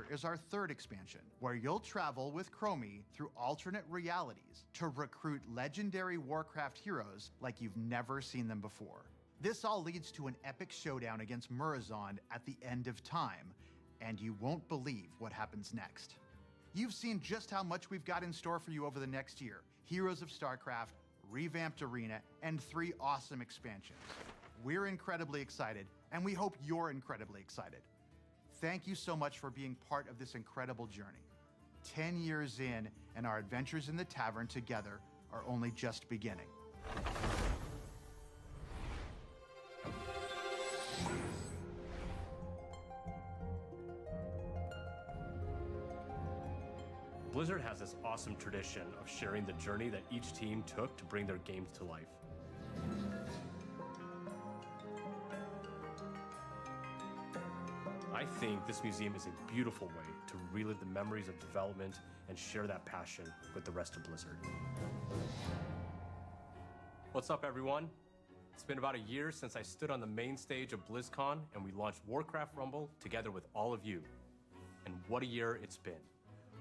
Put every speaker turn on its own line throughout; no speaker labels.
year is our third expansion, where you'll travel with Chromie through alternate realities to recruit legendary Warcraft heroes like you've never seen them before. This all leads to an epic showdown against Murozond at the end of time, and you won't believe what happens next. You've seen just how much we've got in store for you over the next year: Heroes of StarCraft, revamped arena, and 3 awesome expansions. We're incredibly excited, and we hope you're incredibly excited. Thank you so much for being part of this incredible journey. 10 years in, and our adventures in the tavern together are only just beginning.
Blizzard has this awesome tradition of sharing the journey that each team took to bring their games to life. I think this museum is a beautiful way to relive the memories of development and share that passion with the rest of Blizzard. What's up, everyone? It's been about a year since I stood on the main stage of BlizzCon and we launched Warcraft Rumble together with all of you. And what a year it's been.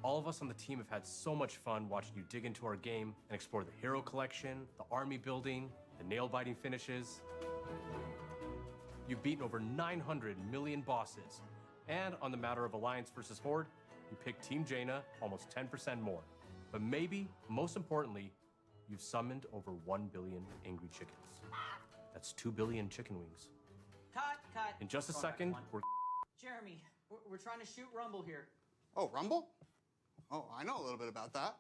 All of us on the team have had so much fun watching you dig into our game and explore the hero collection, the army building, the nail-biting finishes. You've beaten over 900 million bosses. And on the matter of Alliance versus Horde, you picked Team Jaina almost 10% more. But maybe, most importantly, you've summoned over 1 billion angry chickens. That's 2 billion chicken wings.
Cut.
In just a second,
Jeremy, we're trying to shoot Rumble here.
Oh, Rumble? Oh, I know a little bit about that.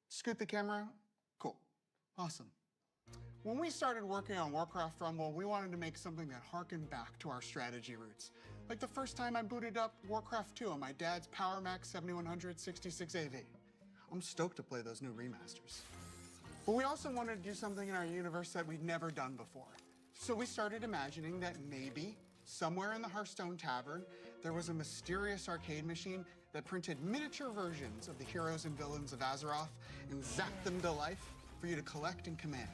Scoot the camera out? Cool. Awesome. When we started working on Warcraft Rumble, we wanted to make something that harkened back to our strategy roots. Like the first time I booted up Warcraft 2 on my dad's Power Mac 7100 66 AV. I'm stoked to play those new remasters. But we also wanted to do something in our universe that we'd never done before. So we started imagining that maybe, somewhere in the Hearthstone Tavern, there was a mysterious arcade machine that printed miniature versions of the heroes and villains of Azeroth and zapped them to life for you to collect and command.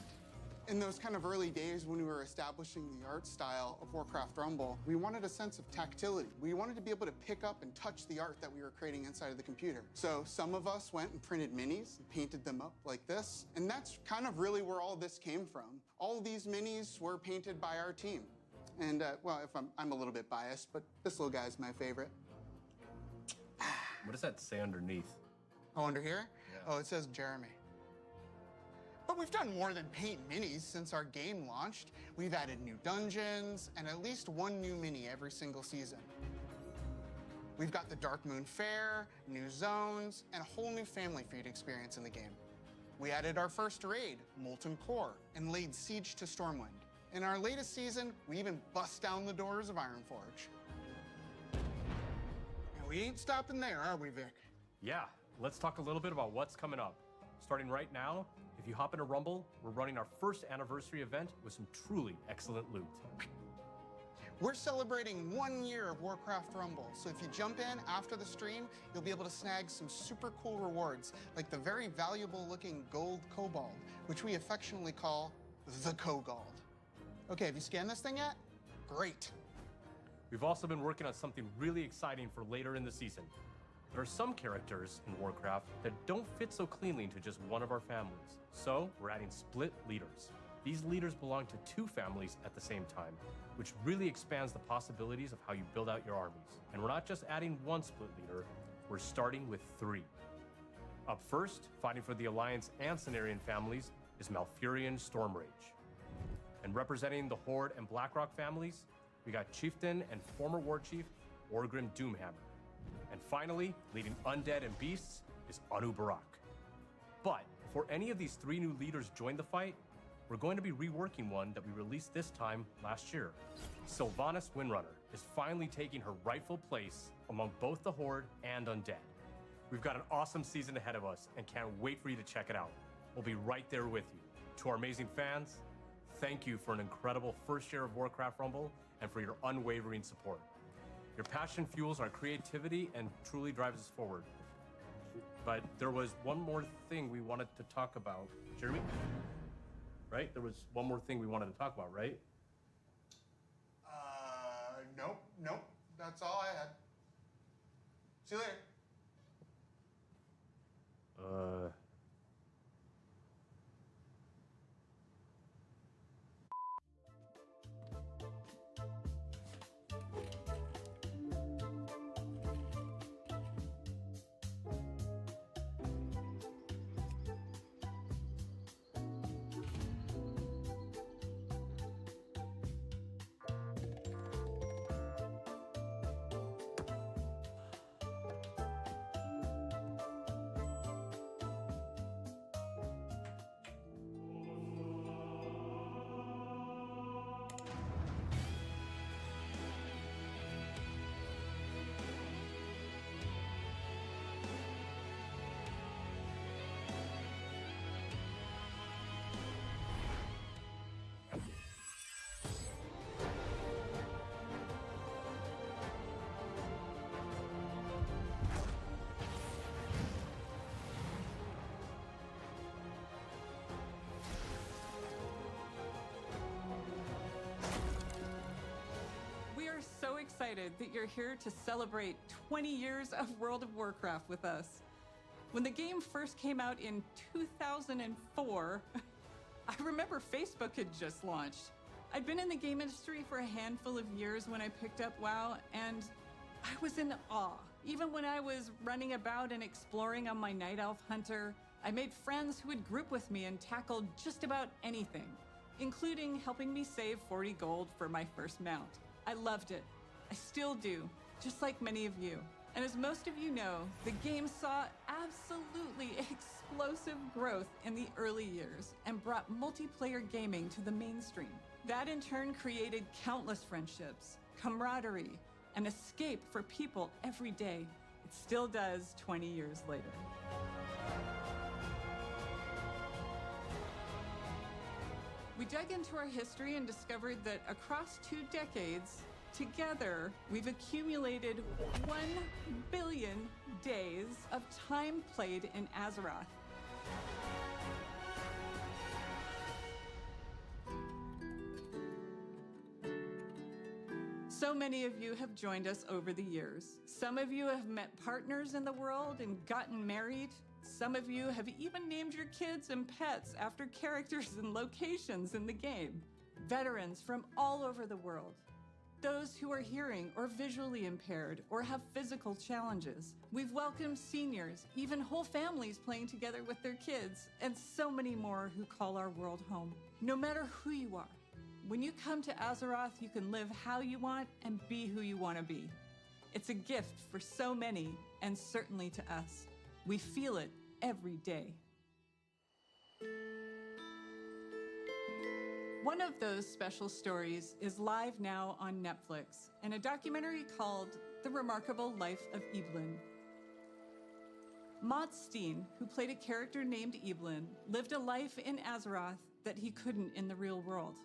In those kind of early days when we were establishing the art style of Warcraft Rumble, we wanted a sense of tactility. We wanted to be able to pick up and touch the art that we were creating inside of the computer. So some of us went and printed minis and painted them up like this. And that's kind of really where all this came from. All of these minis were painted by our team. And, well, if I'm a little bit biased, but this little guy's my favorite.
what does that say underneath?
Oh, under here?
Yeah.
Oh, it says Jeremy. But we've done more than paint minis since our game launched. We've added new dungeons and at least 1 new mini every single season. We've got the Dark Moon Fair, new zones, and a whole new family feud experience in the game. We added our first raid, Molten Core, and laid siege to Stormwind. In our latest season, we even bust down the doors of Ironforge. And we ain't stopping there, are we, Vic?
Yeah, let's talk a little bit about what's coming up. Starting right now, if you hop into Rumble, we're running our first anniversary event with some truly excellent loot.
We're celebrating 1 year of Warcraft Rumble, so if you jump in after the stream, you'll be able to snag some super cool rewards, like the very valuable looking gold kobold, which we affectionately call the Kogold. Okay, have you scanned this thing yet? Great.
We've also been working on something really exciting for later in the season. There are some characters in Warcraft that don't fit so cleanly into just one of our families. So we're adding split leaders. These leaders belong to 2 families at the same time, which really expands the possibilities of how you build out your armies. And we're not just adding 1 split leader, we're starting with 3. Up first, fighting for the Alliance and Cenarian families, is Malfurion Stormrage. And representing the Horde and Blackrock families, we got Chieftain and former War Chief Orgrim Doomhammer. And finally, leading Undead and Beasts is Anu Barak. But before any of these 3 new leaders join the fight, we're going to be reworking one that we released this time last year. Sylvanas Windrunner is finally taking her rightful place among both the Horde and Undead. We've got an awesome season ahead of us and can't wait for you to check it out. We'll be right there with you. To our amazing fans, thank you for an incredible first year of Warcraft Rumble and for your unwavering support. Your passion fuels our creativity and truly drives us forward. But there was one more thing we wanted to talk about. Jeremy? Right? There was one more thing we wanted to talk about, right?
Nope. That's all I had. See you later.
So excited that you're here to celebrate 20 years of World of Warcraft with us. When the game first came out in 2004, I remember Facebook had just launched. I'd been in the game industry for a handful of years when I picked up WoW, and I was in awe. Even when I was running about and exploring on my Night Elf Hunter, I made friends who would group with me and tackle just about anything, including helping me save 40 gold for my first mount. I loved it. I still do, just like many of you. And as most of you know, the game saw absolutely explosive growth in the early years and brought multiplayer gaming to the mainstream. That in turn created countless friendships, camaraderie, and escape for people every day. It still does 20 years later. We dug into our history and discovered that across 2 decades, together, we've accumulated 1 billion days of time played in Azeroth. So many of you have joined us over the years. Some of you have met partners in the world and gotten married. Some of you have even named your kids and pets after characters and locations in the game. Veterans from all over the world. Those who are hearing or visually impaired or have physical challenges. We've welcomed seniors, even whole families playing together with their kids, and so many more who call our world home. No matter who you are, when you come to Azeroth, you can live how you want and be who you want to be. It's a gift for so many, and certainly to us. We feel it every day. One of those special stories is live now on Netflix in a documentary called The Remarkable Life of Evelyn. Maud Steen, who played a character named Evelyn, lived a life in Azeroth that he couldn't in the real world.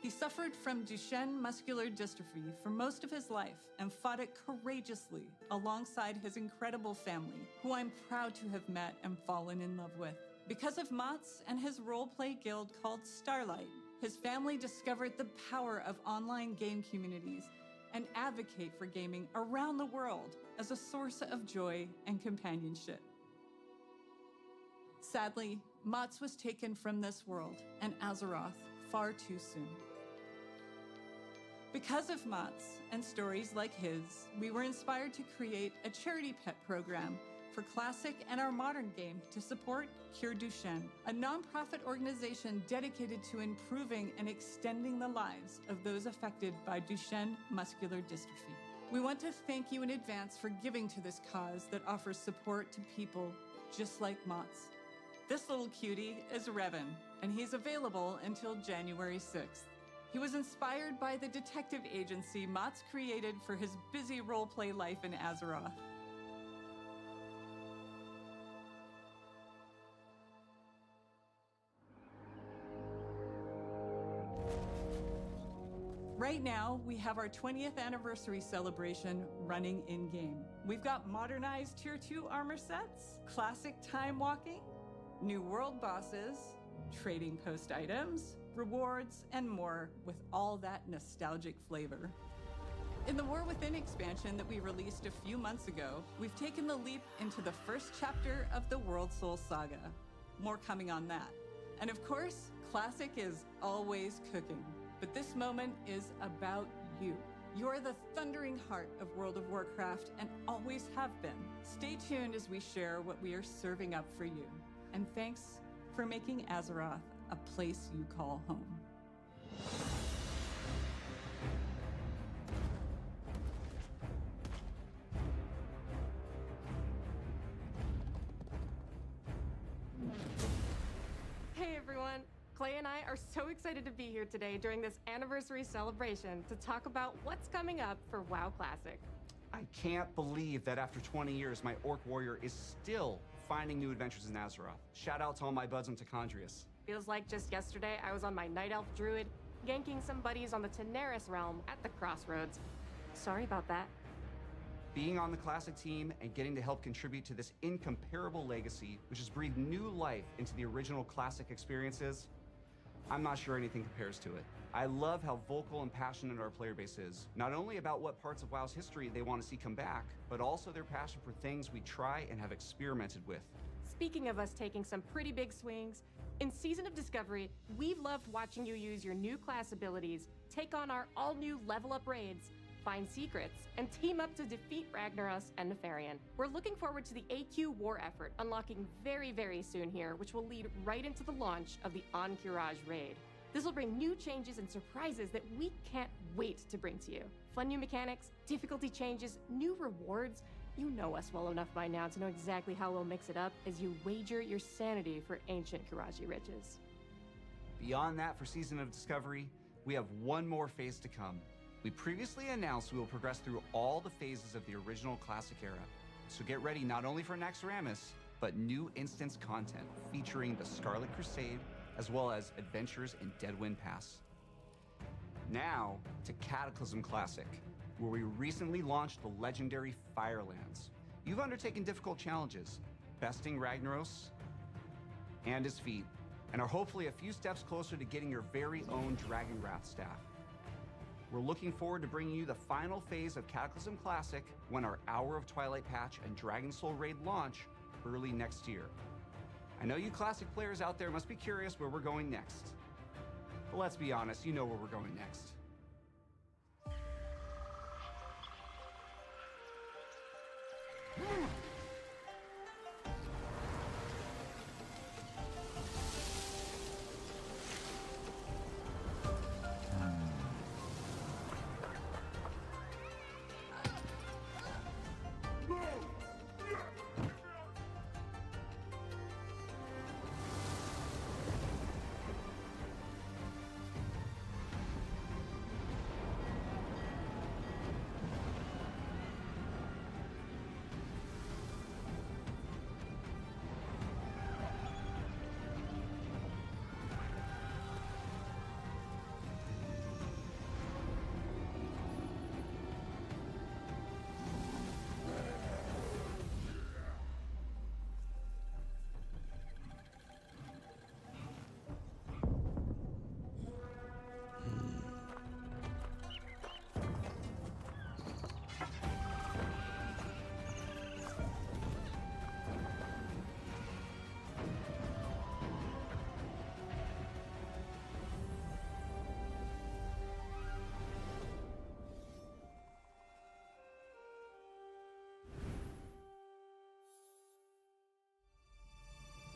He suffered from Duchenne muscular dystrophy for most of his life and fought it courageously alongside his incredible family, who I'm proud to have met and fallen in love with. Because of Mott's and his role-play guild called Starlight, his family discovered the power of online game communities and advocate for gaming around the world as a source of joy and companionship. Sadly, Mott's was taken from this world and Azeroth far too soon. Because of Mott's and stories like his, we were inspired to create a charity pet program for classic and our modern game to support Cure Duchenne, a nonprofit organization dedicated to improving and extending the lives of those affected by Duchenne muscular dystrophy. We want to thank you in advance for giving to this cause that offers support to people just like Mott's. This little cutie is Revan, and he's available until January 6th. He was inspired by the detective agency Mott's created for his busy role-play life in Azeroth. Right now, we have our 20th anniversary celebration running in-game. We've got modernized Tier 2 armor sets, classic time walking, new world bosses, trading post items, rewards, and more with all that nostalgic flavor. In the War Within expansion that we released a few months ago, we've taken the leap into the first chapter of the World Soul Saga. More coming on that. And of course, Classic is always cooking. But this moment is about you. You're the thundering heart of World of Warcraft and always have been. Stay tuned as we share what we are serving up for you. And thanks for making Azeroth a place you call home.
Hey everyone! Clay and I are so excited to be here today during this anniversary celebration to talk about what's coming up for WoW Classic.
I can't believe that after 20 years, my Orc Warrior is still finding new adventures in Azeroth. Shout out to all my buds on Tichondrius.
Feels like just yesterday I was on my Night Elf Druid, ganking some buddies on the Teneris realm at the Crossroads. Sorry about that.
Being on the Classic team and getting to help contribute to this incomparable legacy, which has breathed new life into the original Classic experiences, I'm not sure anything compares to it. I love how vocal and passionate our player base is, not only about what parts of WoW's history they want to see come back, but also their passion for things we try and have experimented with.
Speaking of us taking some pretty big swings, in Season of Discovery, we've loved watching you use your new class abilities, take on our all-new level-up raids, find secrets, and team up to defeat Ragnaros and Nefarian. We're looking forward to the AQ war effort unlocking very, very soon here, which will lead right into the launch of the Encourage raid. This will bring new changes and surprises that we can't wait to bring to you. Fun new mechanics, difficulty changes, new rewards. You know us well enough by now to know exactly how we'll mix it up as you wager your sanity for ancient Kiraji riches.
Beyond that, for Season of Discovery, we have one more phase to come. We previously announced we will progress through all the phases of the original Classic era. So get ready not only for Naxxramas, but new instance content featuring the Scarlet Crusade, as well as adventures in Deadwind Pass. Now to Cataclysm Classic, where we recently launched the legendary Firelands. You've undertaken difficult challenges, besting Ragnaros and his feat, and are hopefully a few steps closer to getting your very own Dragonwrath staff. We're looking forward to bringing you the final phase of Cataclysm Classic when our Hour of Twilight patch and Dragon Soul raid launch early next year. I know you Classic players out there must be curious where we're going next. But let's be honest, you know where we're going next.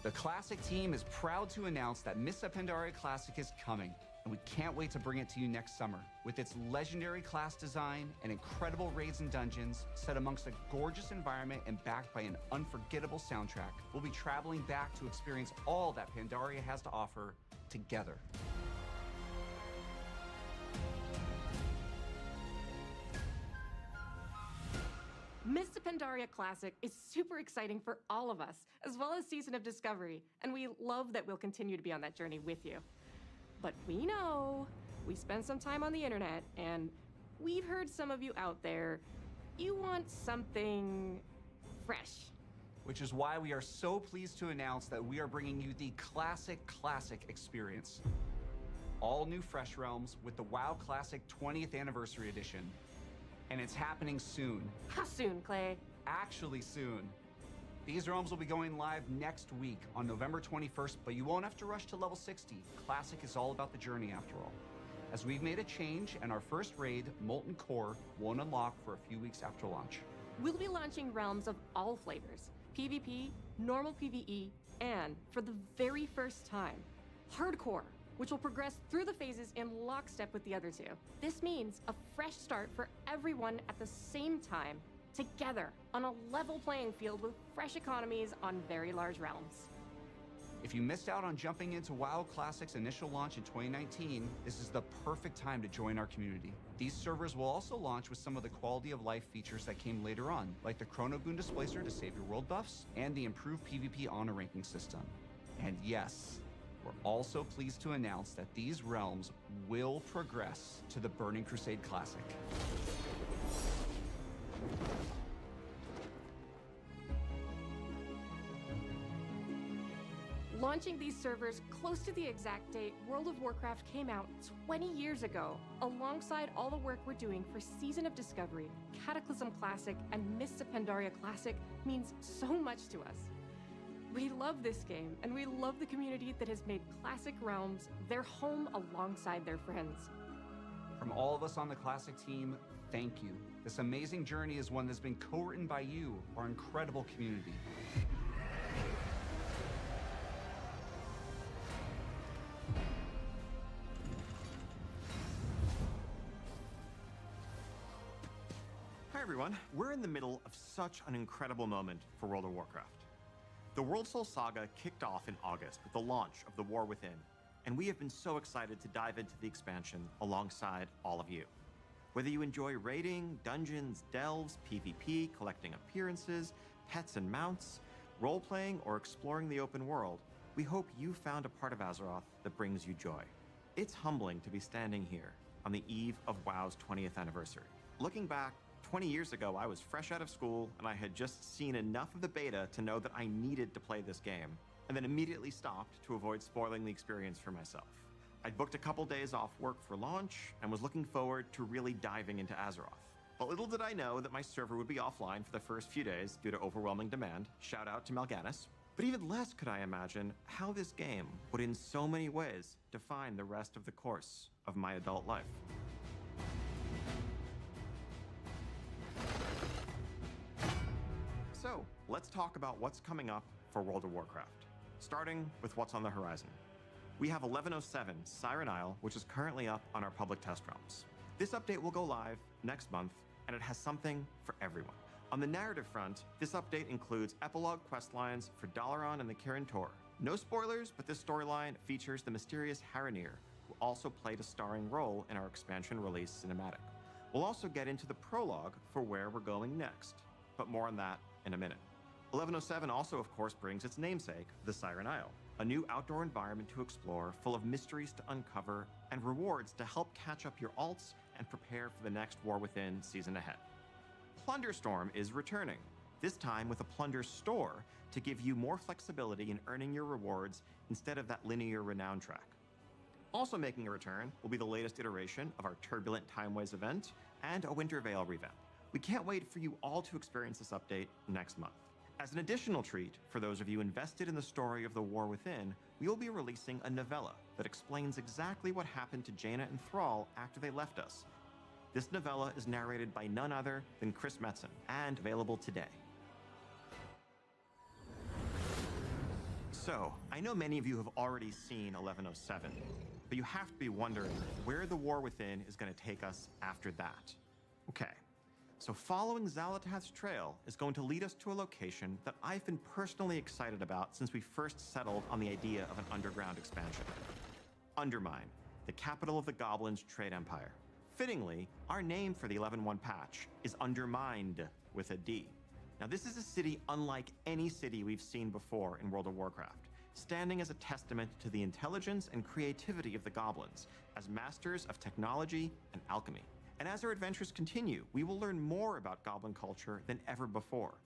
The Classic team is proud to announce that Mists of Pandaria Classic is coming, and we can't wait to bring it to you next summer. With its legendary class design and incredible raids and dungeons, set amongst a gorgeous environment and backed by an unforgettable soundtrack, we'll be traveling back to experience all that Pandaria has to offer together.
Mists of Pandaria Classic is super exciting for all of us, as well as Season of Discovery, and we love that we'll continue to be on that journey with you. But we know, we spend some time on the internet, and we've heard some of you out there, you want something fresh.
Which is why we are so pleased to announce that we are bringing you the Classic experience. All new Fresh Realms with the WoW Classic 20th Anniversary Edition. And it's happening soon.
How soon, Clay?
Actually soon. These realms will be going live next week on November 21st, but you won't have to rush to level 60. Classic is all about the journey after all. As we've made a change, and our first raid, Molten Core, won't unlock for a few weeks after launch.
We'll be launching realms of all flavors: PvP, normal PvE, and, for the very first time, Hardcore, which will progress through the phases in lockstep with the other two. This means a fresh start for everyone at the same time, together, on a level playing field with fresh economies on very large realms.
If you missed out on jumping into WoW Classic's initial launch in 2019, this is the perfect time to join our community. These servers will also launch with some of the quality of life features that came later on, like the Chronogoon Displacer to save your world buffs, and the improved PvP honor ranking system. And yes, we're also pleased to announce that these realms will progress to the Burning Crusade Classic.
Launching these servers close to the exact date World of Warcraft came out 20 years ago, alongside all the work we're doing for Season of Discovery, Cataclysm Classic, and Mists of Pandaria Classic, means so much to us. We love this game, and we love the community that has made Classic Realms their home alongside their friends.
From all of us on the Classic team, thank you. This amazing journey is one that's been co-written by you, our incredible community.
Hi everyone, we're in the middle of such an incredible moment for World of Warcraft. The World Soul Saga kicked off in August with the launch of The War Within, and we have been so excited to dive into the expansion alongside all of you. Whether you enjoy raiding, dungeons, delves, PvP, collecting appearances, pets and mounts, role-playing, or exploring the open world, we hope you found a part of Azeroth that brings you joy. It's humbling to be standing here on the eve of WoW's 20th anniversary. Looking back, 20 years ago, I was fresh out of school, and I had just seen enough of the beta to know that I needed to play this game, and then immediately stopped to avoid spoiling the experience for myself. I'd booked a couple days off work for launch, and was looking forward to really diving into Azeroth. But little did I know that my server would be offline for the first few days due to overwhelming demand. Shout out to Mal'Ganis. But even less could I imagine how this game would in so many ways define the rest of the course of my adult life. So, let's talk about what's coming up for World of Warcraft, starting with what's on the horizon. We have 1107 Siren Isle, which is currently up on our public test realms. This update will go live next month, and it has something for everyone. On the narrative front, this update includes epilogue questlines for Dalaran and the Kirin Tor. No spoilers, but this storyline features the mysterious Haranir, who also played a starring role in our expansion release cinematic. We'll also get into the prologue for where we're going next, but more on that in a minute. 1107 also, of course, brings its namesake, the Siren Isle, a new outdoor environment to explore, full of mysteries to uncover, and rewards to help catch up your alts and prepare for the next War Within season ahead. Plunderstorm is returning, this time with a plunder store to give you more flexibility in earning your rewards instead of that linear renown track. Also making a return will be the latest iteration of our Turbulent Timeways event and a Winter Veil revamp. We can't wait for you all to experience this update next month. As an additional treat, for those of you invested in the story of the War Within, we will be releasing a novella that explains exactly what happened to Jaina and Thrall after they left us. This novella is narrated by none other than Chris Metzen, and available today. So, I know many of you have already seen 1107, but you have to be wondering where the War Within is going to take us after that. Okay. So following Xal'atath's trail is going to lead us to a location that I've been personally excited about since we first settled on the idea of an underground expansion. Undermine, the capital of the Goblins' trade empire. Fittingly, our name for the 11.1 patch is Undermined with a D. Now this is a city unlike any city we've seen before in World of Warcraft, standing as a testament to the intelligence and creativity of the Goblins as masters of technology and alchemy. And as our adventures continue, we will learn more about Goblin culture than ever before.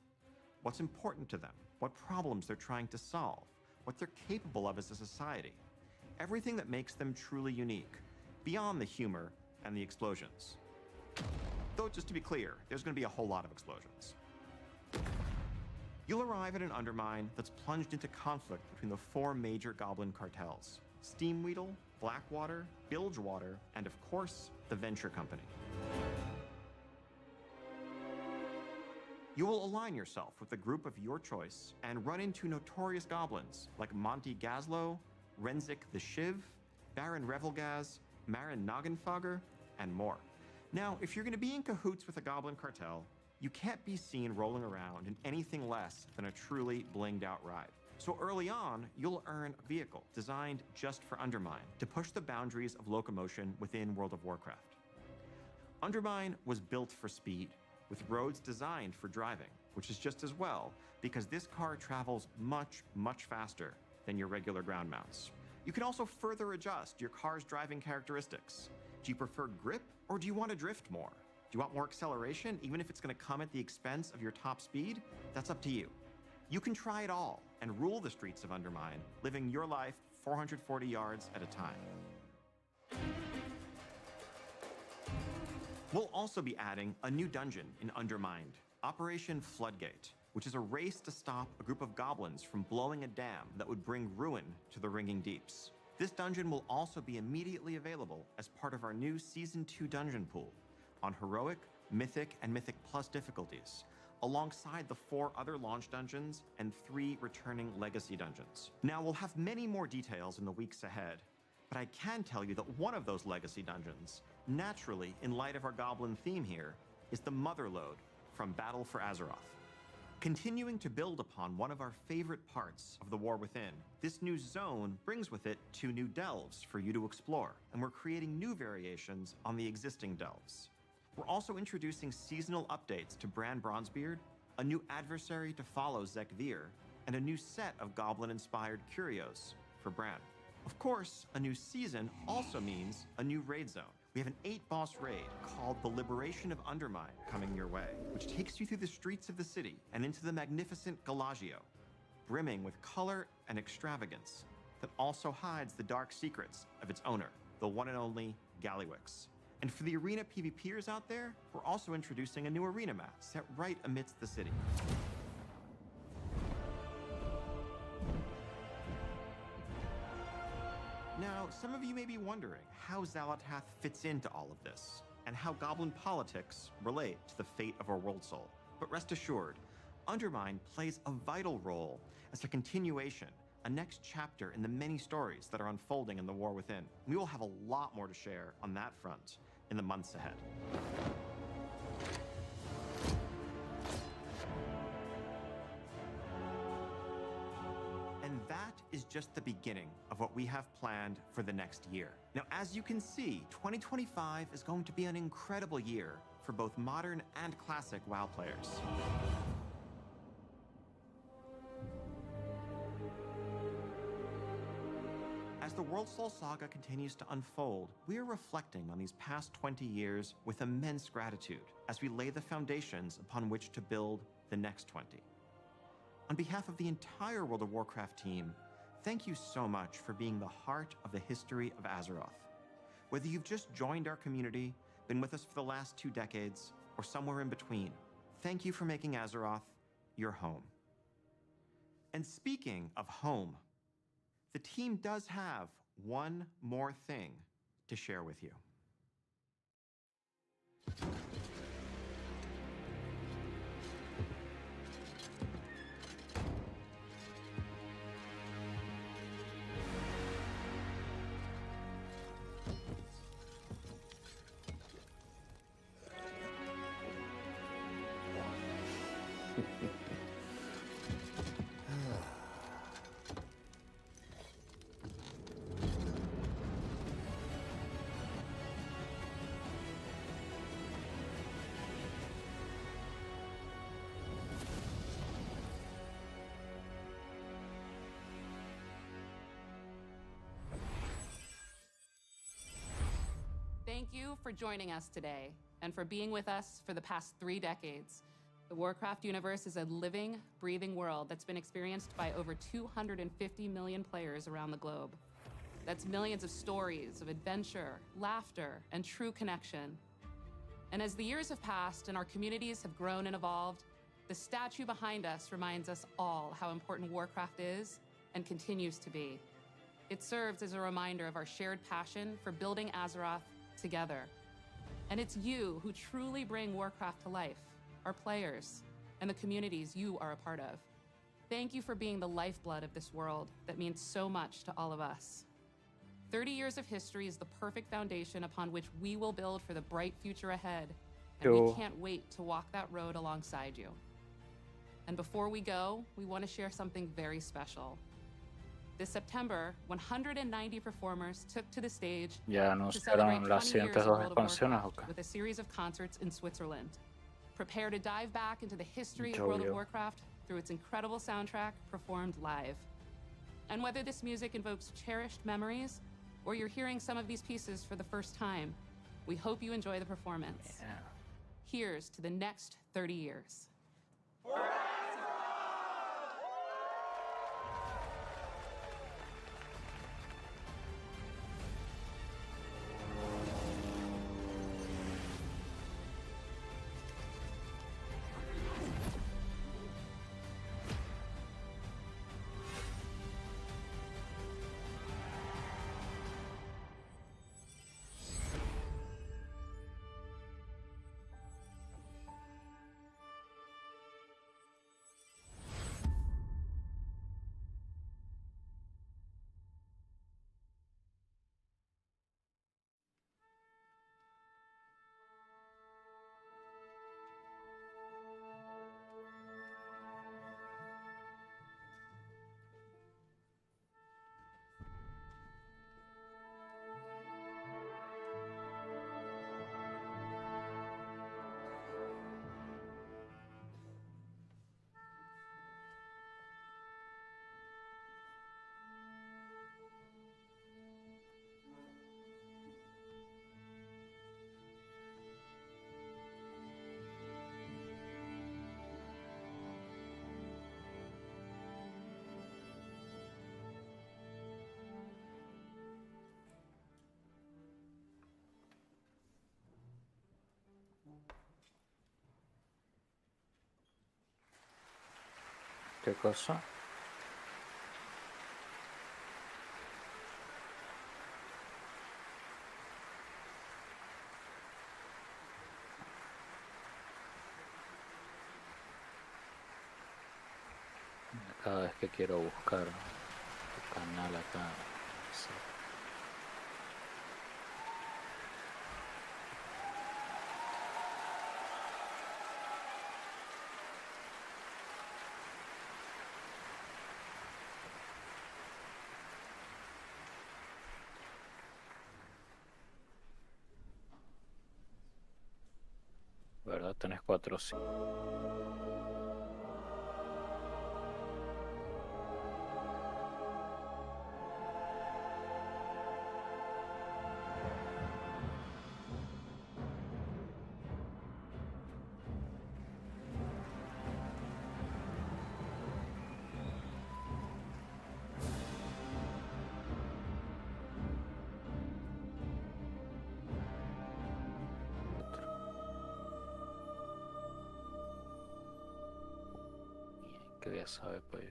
What's important to them, what problems they're trying to solve, what they're capable of as a society. Everything that makes them truly unique, beyond the humor and the explosions. Though, just to be clear, there's going to be a whole lot of explosions. You'll arrive at an undermine that's plunged into conflict between the 4 major goblin cartels: Steamweedle, Blackwater, Bilgewater, and of course, the Venture Company. You will align yourself with a group of your choice and run into notorious goblins like Monty Gazlow, Renzik the Shiv, Baron Revelgaz, Marin Noggenfogger, and more. Now, if you're going to be in cahoots with a goblin cartel, you can't be seen rolling around in anything less than a truly blinged out ride. So early on, you'll earn a vehicle designed just for Undermine to push the boundaries of locomotion within World of Warcraft. Undermine was built for speed, with roads designed for driving, which is just as well, because this car travels much, much faster than your regular ground mounts. You can also further adjust your car's driving characteristics. Do you prefer grip, or do you want to drift more? Do you want more acceleration, even if it's going to come at the expense of your top speed? That's up to you. You can try it all and rule the streets of Undermine, living your life 440 yards at a time. We'll also be adding a new dungeon in Undermined, Operation Floodgate, which is a race to stop a group of goblins from blowing a dam that would bring ruin to the Ringing Deeps. This dungeon will also be immediately available as part of our new Season 2 dungeon pool on Heroic, Mythic, and Mythic Plus difficulties, alongside the 4 other launch dungeons and 3 returning legacy dungeons. Now, we'll have many more details in the weeks ahead, but I can tell you that one of those legacy dungeons, naturally in light of our goblin theme here, is the Motherlode from Battle for Azeroth. Continuing to build upon one of our favorite parts of the War Within, this new zone brings with it 2 new delves for you to explore, and we're creating new variations on the existing delves. We're also introducing seasonal updates to Bran Bronzebeard, a new adversary to follow Zek Veer, and a new set of goblin-inspired curios for Bran. Of course, a new season also means a new raid zone. We have an 8-boss raid called the Liberation of Undermine coming your way, which takes you through the streets of the city and into the magnificent Galagio, brimming with color and extravagance that also hides the dark secrets of its owner, the one and only Gallywix. And for the arena PvPers out there, we're also introducing a new arena map set right amidst the city. Now, some of you may be wondering how Xal'atath fits into all of this, and how goblin politics relate to the fate of our world soul. But rest assured, Undermine plays a vital role as a continuation, a next chapter in the many stories that are unfolding in the War Within. We will have a lot more to share on that front in the months ahead. And that is just the beginning of what we have planned for the next year. Now, as you can see, 2025 is going to be an incredible year for both modern and classic WoW players. As the World Soul Saga continues to unfold, we are reflecting on these past 20 years with immense gratitude as we lay the foundations upon which to build the next 20. On behalf of the entire World of Warcraft team, thank you so much for being the heart of the history of Azeroth. Whether you've just joined our community, been with us for the last 2 decades, or somewhere in between, thank you for making Azeroth your home. And speaking of home, the team does have one more thing to share with you.
Thank you for joining us today and for being with us for the past 3 decades. The Warcraft universe is a living, breathing world that's been experienced by over 250 million players around the globe. That's millions of stories of adventure, laughter, and true connection. And as the years have passed and our communities have grown and evolved, the statue behind us reminds us all how important Warcraft is and continues to be. It serves as a reminder of our shared passion for building Azeroth together. And it's you who truly bring Warcraft to life, our players, and the communities you are a part of. Thank you for being the lifeblood of this world that means so much to all of us. 30 years of history is the perfect foundation upon which we will build for the bright future ahead, and we can't wait to walk that road alongside you. And before we go, we want to share something very special. This September, 190 performers took to the stage
¿Ya
to celebrate
anunciaron las
20 years
siguientes
of
dos
World of
expansiones o
Warcraft
qué?
with a series of concerts in Switzerland. Prepare to dive back into the history of
Mucho
World of
lío.
Warcraft through its incredible soundtrack performed live. And whether this music invokes cherished memories or you're hearing some of these pieces for the first time, we hope you enjoy the performance.
Yeah.
Here's to the next 30 years.
¿Qué cosa? Cada vez que quiero buscar tu canal acá. Sí. ¿Verdad? Tenés 4 sí. Que ya sabe, pues yo.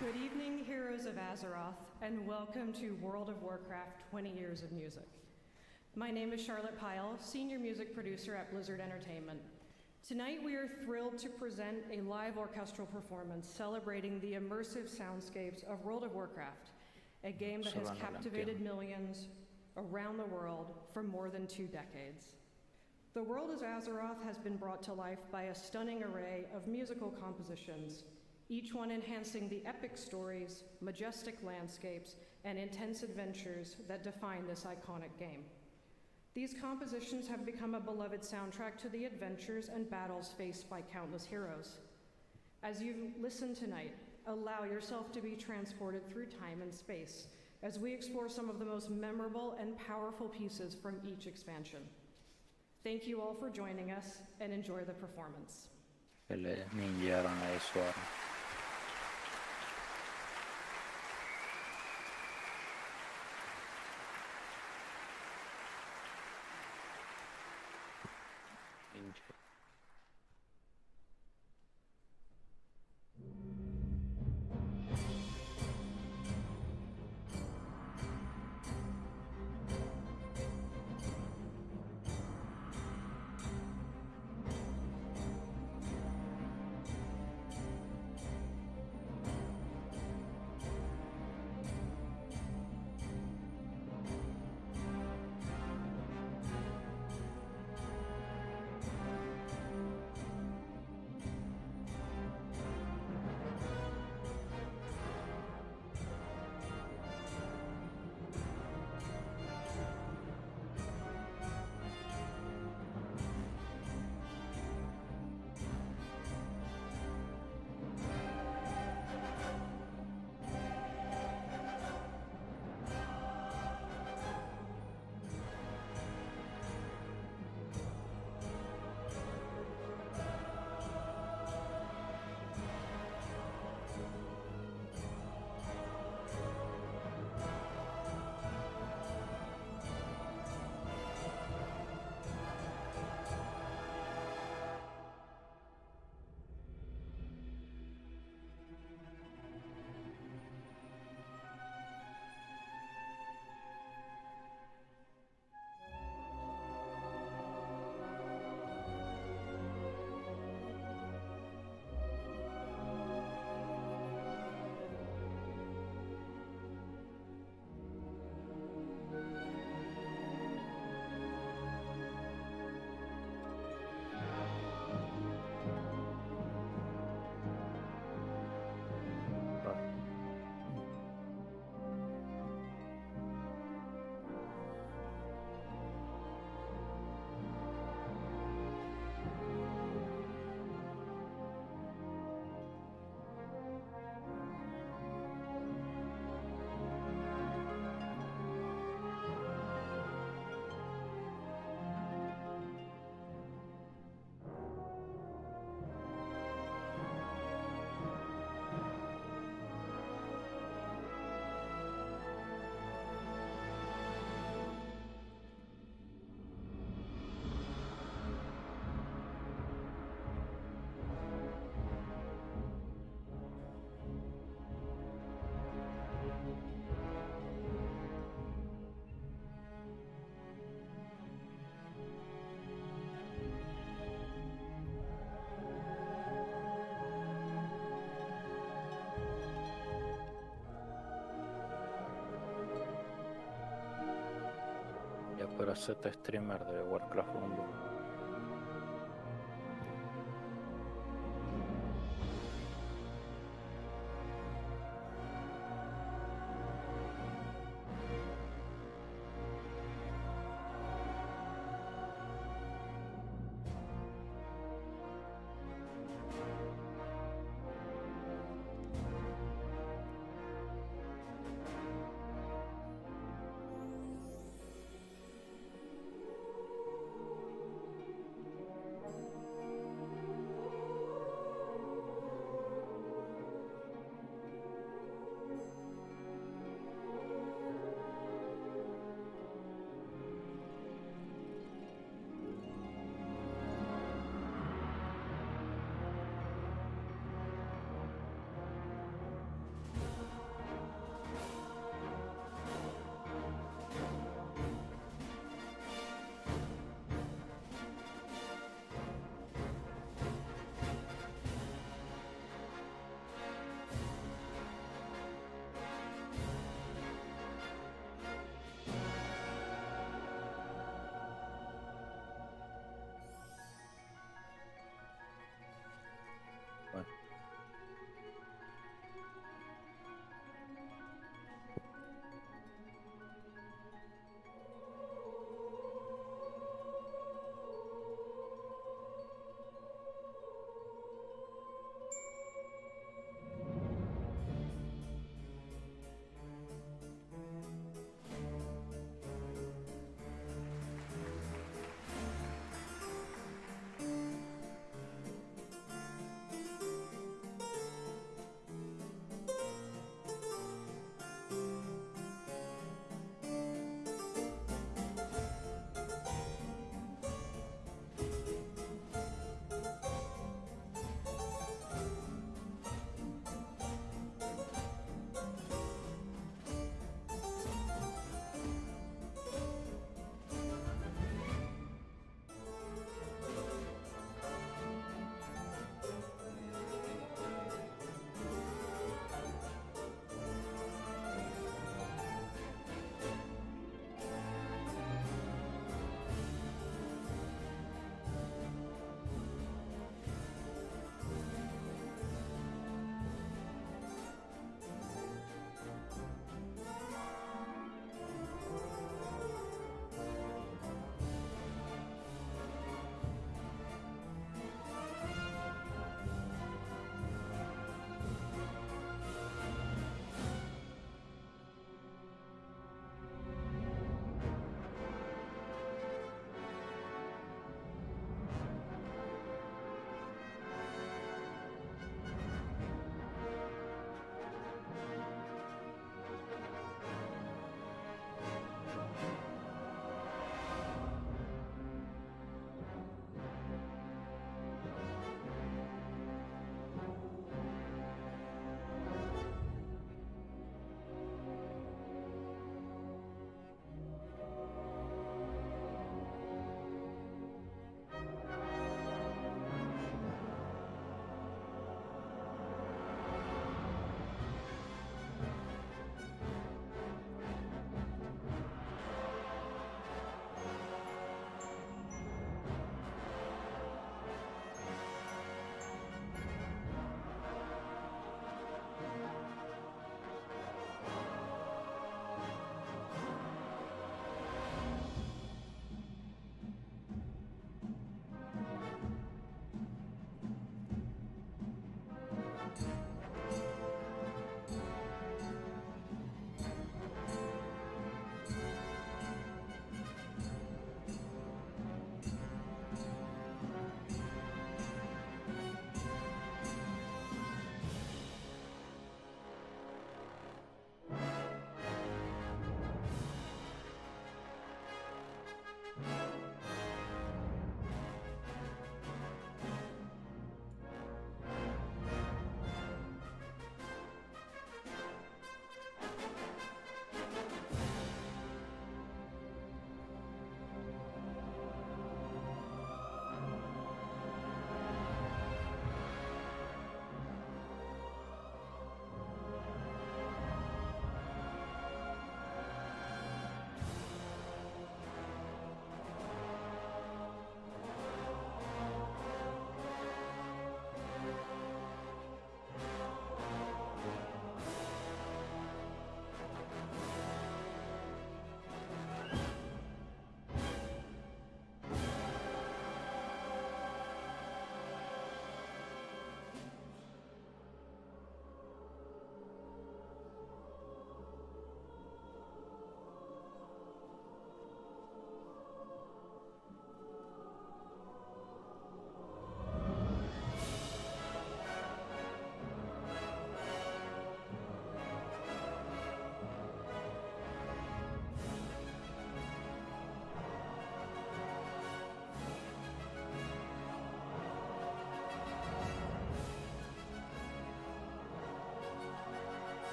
Good evening, heroes of Azeroth, and welcome to World of Warcraft 20 Years of Music. My name is Charlotte Pyle, Senior Music Producer at Blizzard Entertainment. Tonight we are thrilled to present a live orchestral performance celebrating the immersive soundscapes of World of Warcraft, a game that has captivated millions around the world for more than 2 decades. The world of Azeroth has been brought to life by a stunning array of musical compositions, each one enhancing the epic stories, majestic landscapes, and intense adventures that define this iconic game. These compositions have become a beloved soundtrack to the adventures and battles faced by countless heroes. As you listen tonight, allow yourself to be transported through time and space as we explore some of the most memorable and powerful pieces from each expansion. Thank you all for joining us and enjoy the performance.
Eller ninjärerna i svaren. Ninja. Ya puedo hacerte streamer de Warcraft 1.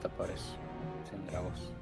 Ahorita aparece. Sin dragos.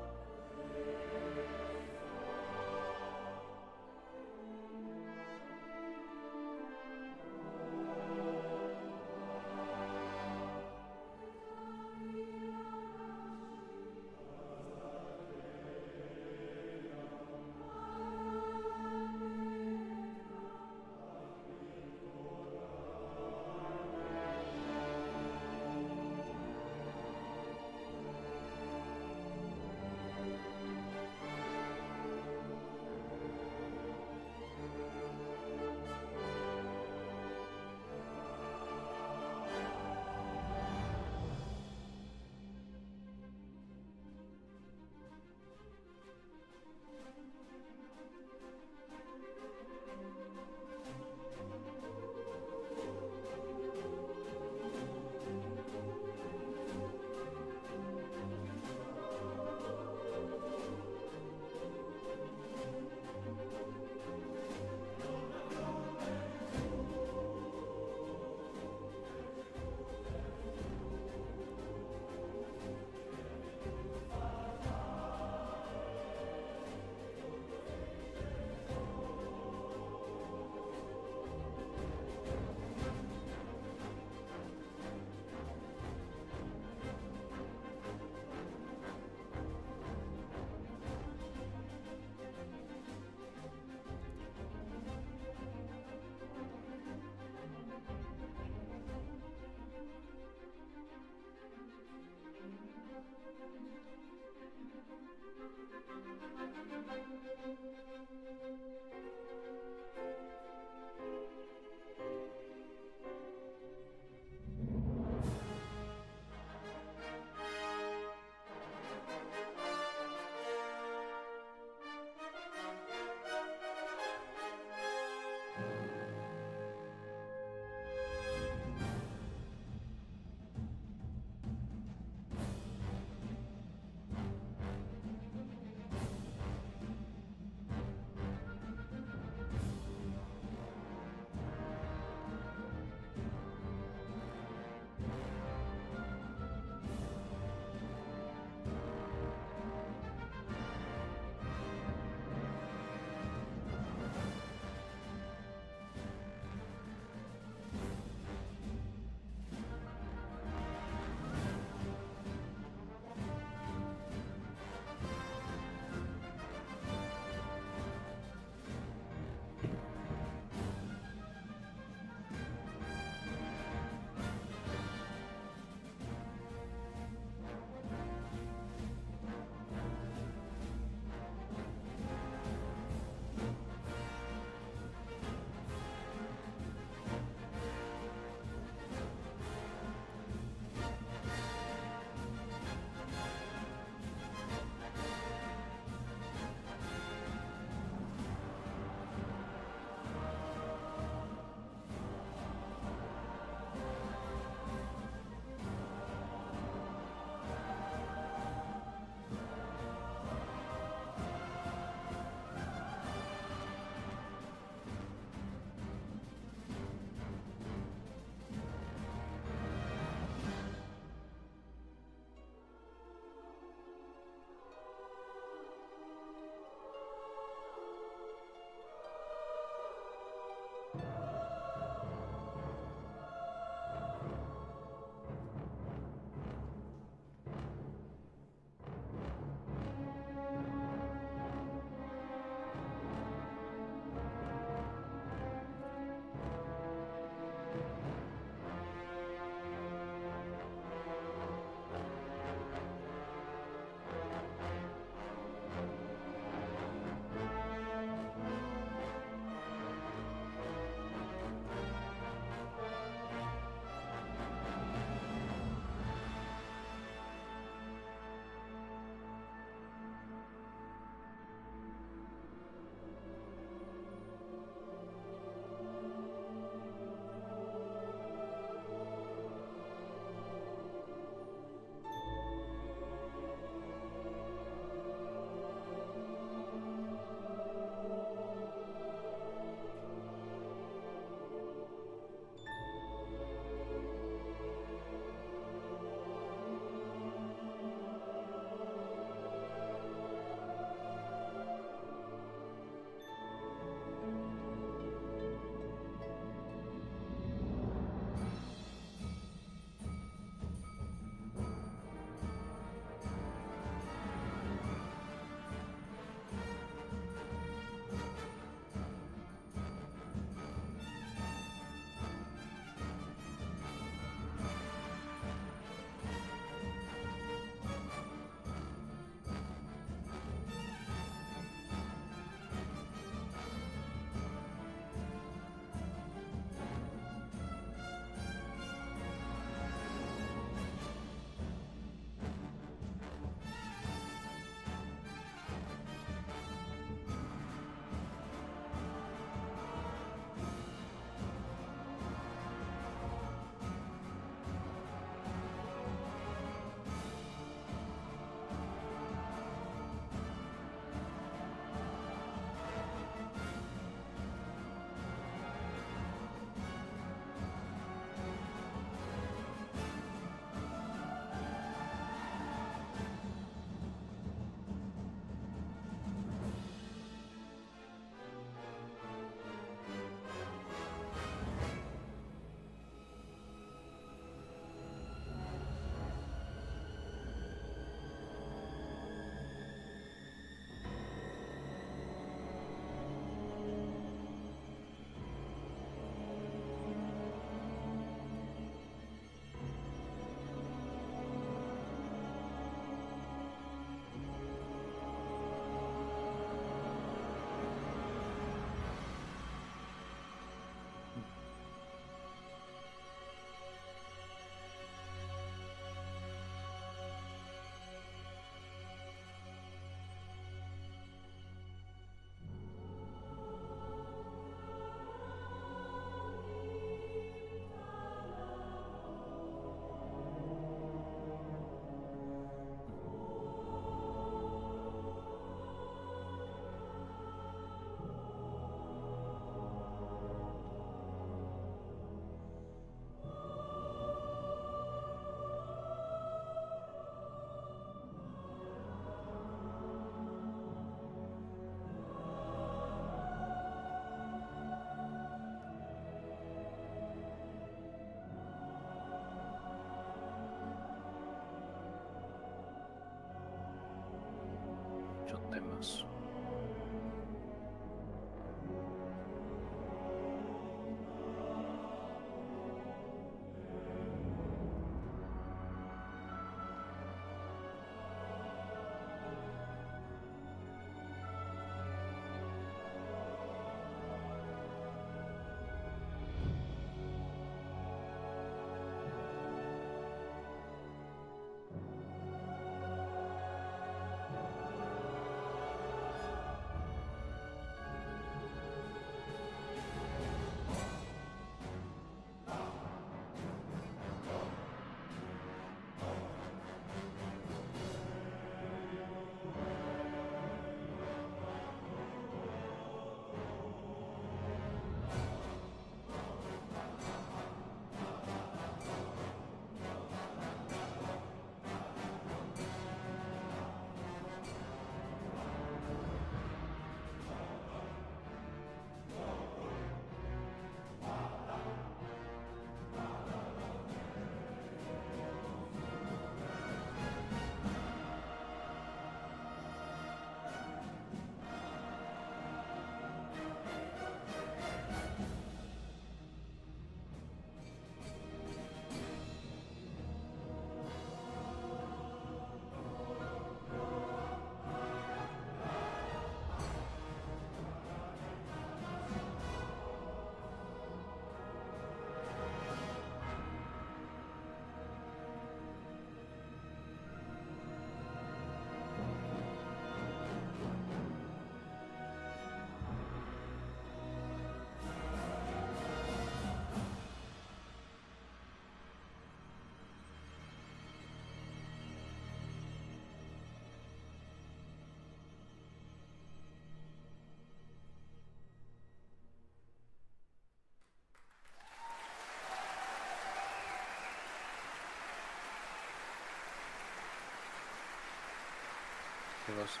eso?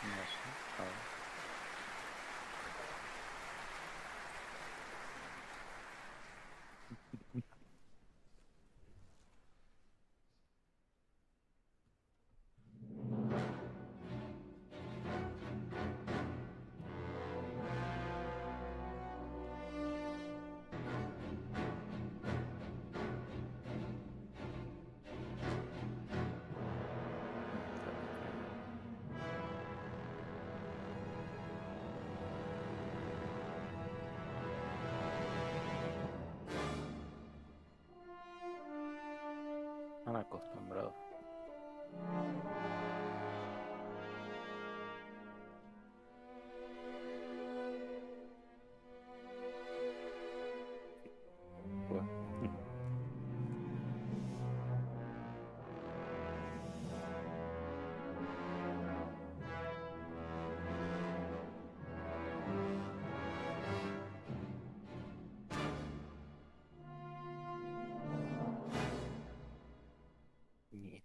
No sé. A ver. Están acostumbrados. Bueno. Yeah.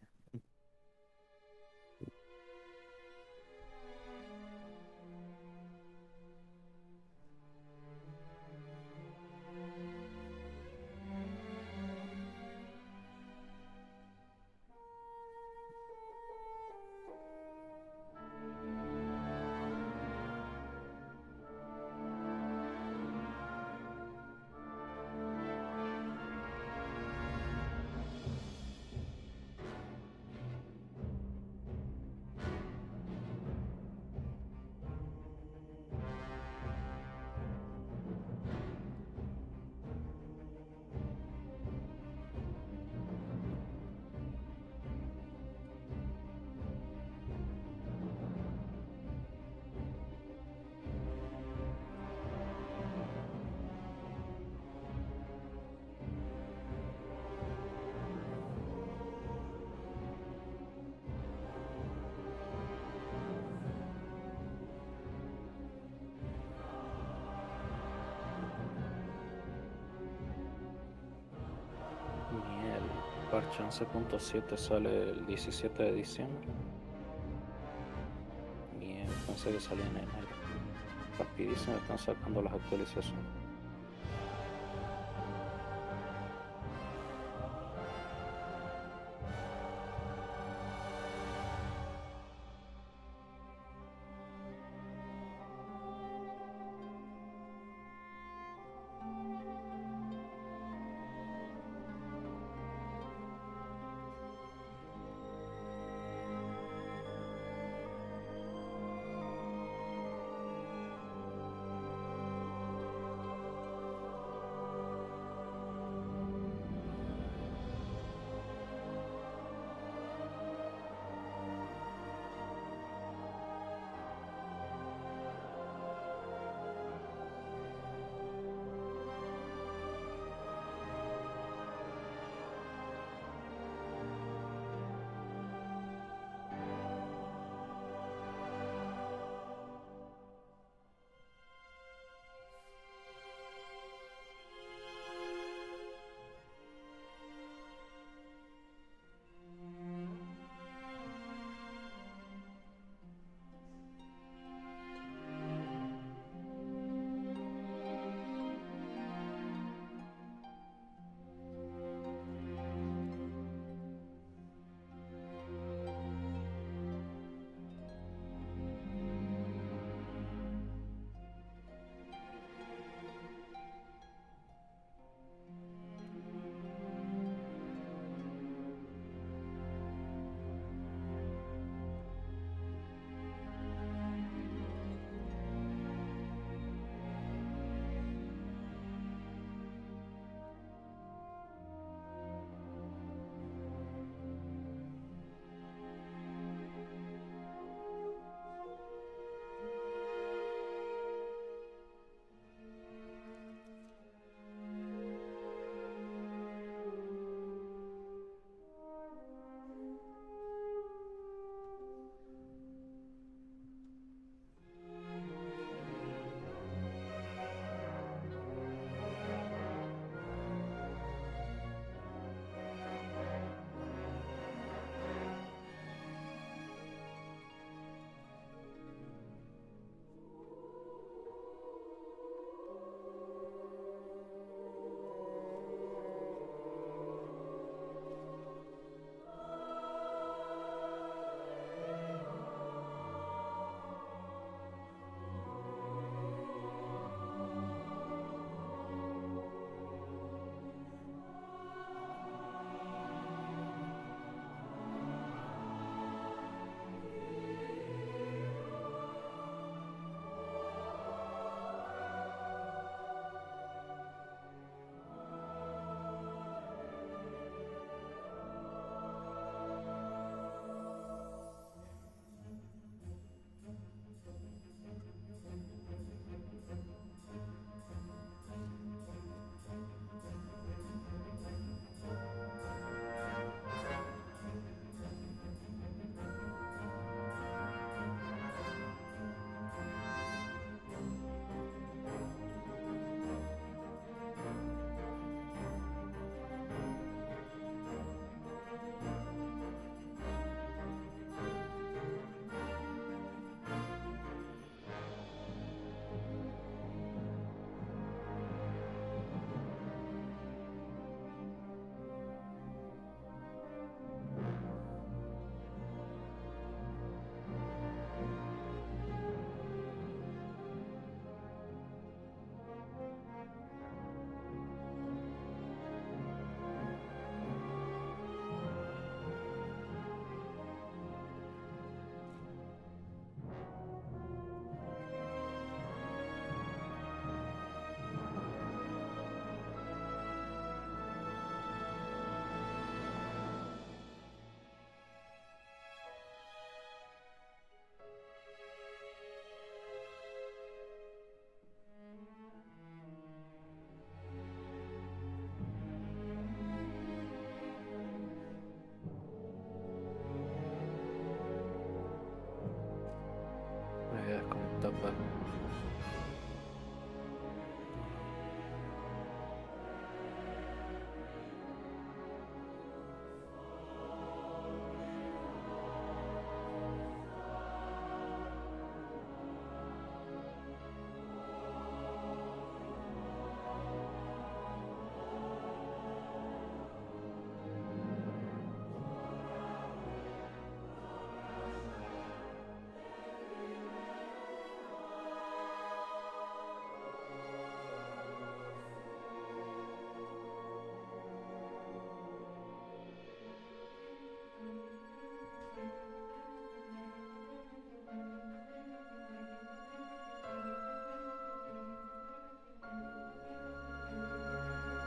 Y el parche 11.7 sale el 17 de diciembre. Bien, pensé que salía en enero. Rapidísimo están sacando las actualizaciones. apa